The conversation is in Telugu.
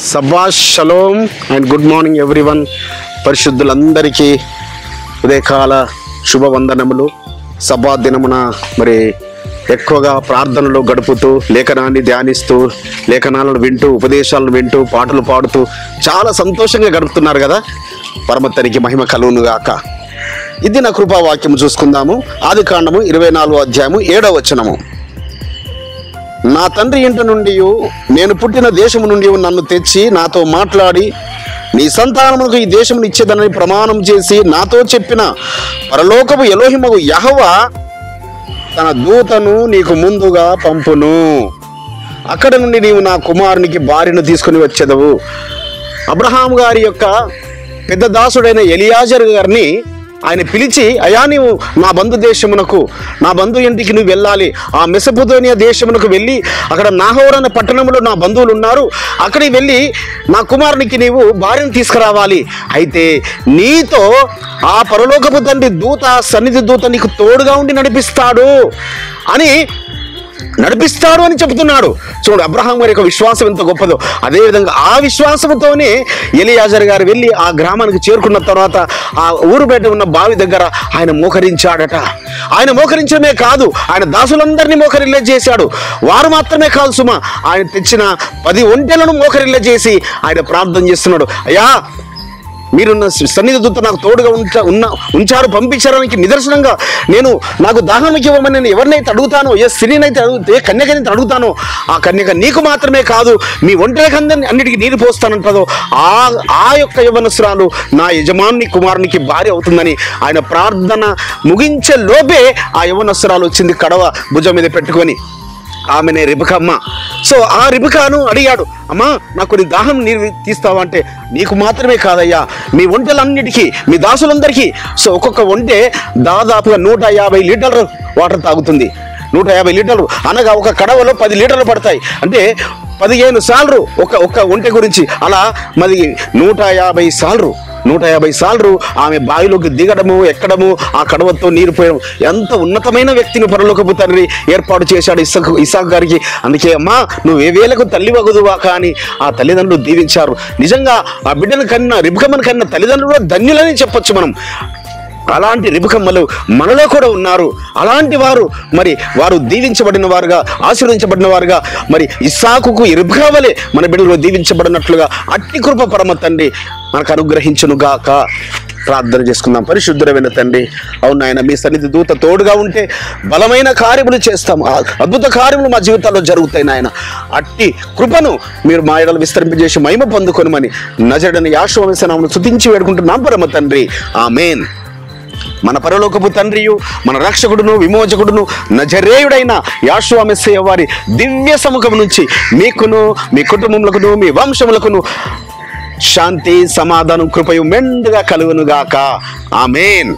సబ్బాష్ షలోమ్ అండ్ గుడ్ మార్నింగ్ ఎవ్రీవన్. పరిశుద్ధులందరికీ ఉదయకాల శుభవందనములు. సబ్బా దినమున మరి ఎక్కువగా ప్రార్థనలు గడుపుతూ, లేఖనాన్ని ధ్యానిస్తూ, లేఖనాలను వింటూ, ఉపదేశాలను వింటూ, పాటలు పాడుతూ చాలా సంతోషంగా గడుపుతున్నారు కదా. పరమతనికి మహిమ కలుగును గాక. ఇది నా కృపావాక్యం చూసుకుందాము. ఆదికాండము 24వ అధ్యాయము 7వ వచనము. నా తండ్రి ఇంటి నుండి, నేను పుట్టిన దేశము నుండి నన్ను తెచ్చి నాతో మాట్లాడి, నీ సంతానమునకు ఈ దేశమును ఇచ్చేదనని ప్రమాణం చేసి నాతో చెప్పిన పరలోకపు ఎలోహిమగు యెహోవా తన దూతను నీకు ముందుగా పంపును. అక్కడ నుండి నీవు నా కుమారునికి భార్యను తీసుకుని వచ్చేదవు. అబ్రహాం గారి యొక్క పెద్ద దాసుడైన ఎలియాజర్ గారిని ఆయన పిలిచి, అయా నీవు నా బంధు దేశమునకు, నా బంధు ఇంటికి నువ్వు వెళ్ళాలి. ఆ మెసొపొతేమియా దేశమునకు వెళ్ళి అక్కడ నాహోర్ అనే పట్టణంలో నా బంధువులు ఉన్నారు, అక్కడికి వెళ్ళి నా కుమారునికి నీవు భార్యను తీసుకురావాలి. అయితే నీతో ఆ పరలోకపు తండ్రి దూత, సన్నిధి దూత నీకు తోడుగా ఉండి నడిపిస్తాడు అని చెబుతున్నాడు. చూడు, అబ్రహాం గారి యొక్క విశ్వాసం ఎంత గొప్పదో. అదేవిధంగా ఆ విశ్వాసంతోనే ఎలియాజర్ గారు వెళ్ళి ఆ గ్రామానికి చేరుకున్న తర్వాత ఆ ఊరు బయట ఉన్న బావి దగ్గర ఆయన మోకరించాడట. ఆయన మోకరించడమే కాదు, ఆయన దాసులందరినీ మోకరిల్లే చేశాడు. వారు మాత్రమే కాదు సుమా, ఆయన తెచ్చిన 10 ఒంటెలను మోకరిల్లే చేసి ఆయన ప్రార్థన చేస్తున్నాడు. అయ్యా, మీరున్న సన్నిధి దూత నాకు తోడుగా ఉంచారు, పంపించడానికి నిదర్శనంగా నాకు దాహానికి ఇవ్వమని నేను ఎవరినైతే అడుగుతానో, ఏ స్త్రీనైతే ఏ కన్యకనైతే అడుగుతానో, ఆ కన్యక నీకు మాత్రమే కాదు మీ ఒంటరికందరిని అన్నిటికీ నీరు పోస్తానంటదో ఆ యొక్క యవ్వనస్తురాలు నా యజమాని కుమారునికి భార్య అవుతుందని ఆయన ప్రార్థన ముగించే లోపే ఆ యవ్వనస్తురాలు వచ్చింది, కడవ భుజం మీద పెట్టుకొని. ఆమెనే రిబకమ్మ. సో ఆ రిబకాను అడిగాడు, అమ్మా నాకు కొన్ని దాహం నీరు తీస్తావా అంటే, నీకు మాత్రమే కాదయ్యా, మీ ఒంటెలన్నిటికీ, మీ దాసులందరికీ. సో ఒక్కొక్క ఒంటె దాదాపుగా 150 లీటర్లు వాటర్ తాగుతుంది. 150 లీటర్లు అనగా ఒక కడవలో 10 లీటర్లు పడతాయి. అంటే 15 సార్లు ఒక ఒంటె గురించి. అలా మరి 150 సార్లు ఆమె బావిలోకి దిగడము, ఎక్కడము, ఆ కడవతో నీరు పోయడం. ఎంత ఉన్నతమైన వ్యక్తిని పరలోకపు తండ్రి ఏర్పాటు చేశాడు ఇస్సాకు గారికి. అందుకే అమ్మా నువ్వు ఏ వేలకు తల్లి వగుదువా కానీ ఆ తల్లిదండ్రులు దీవించారు. నిజంగా ఆ బిడ్డను కన్నా, రిబకమ్మను కన్నా తల్లిదండ్రులు ధన్యులని చెప్పొచ్చు మనం. అలాంటి రిబకమ్మలు మనలో కూడా ఉన్నారు. అలాంటి వారు వారు దీవించబడిన వారుగా, ఆశీర్వదించబడిన వారుగా, ఇస్సాకుకు రిబకా వలె మన బిడ్డలు దీవించబడినట్లుగా అట్టి కృప పరమ తండ్రి మనకు అనుగ్రహించునుగాక. ప్రార్థన చేసుకుందాం. పరిశుద్ధుడైన తండ్రి, అవును ఆయన, మీ సన్నిధి దూత తోడుగా ఉంటే బలమైన కార్యములు చేస్తాము, అద్భుత కార్యములు మా జీవితాల్లో జరుగుతాయి నాయన. అట్టి కృపను మీరు మా ఎడలు విస్తరింపజేసి మహిమ పొందుకొనమని నజరుడైన యేషూవ నామమున స్తుతించి వేడుకుంటున్నాం పరమ తండ్రి, ఆమేన్. మన పరలోకపు తండ్రియు, మన రక్షకుడును, విమోచకుడును, నజరేయుడైన యేషూవ మెస్సీయ వారి దివ్య సముఖం నుంచి మీకును, మీ కుటుంబములకును, మీ వంశములకును శాంతి, సమాధానం, కృపయు మెండుగా కలుగునుగాక. ఆమేన్.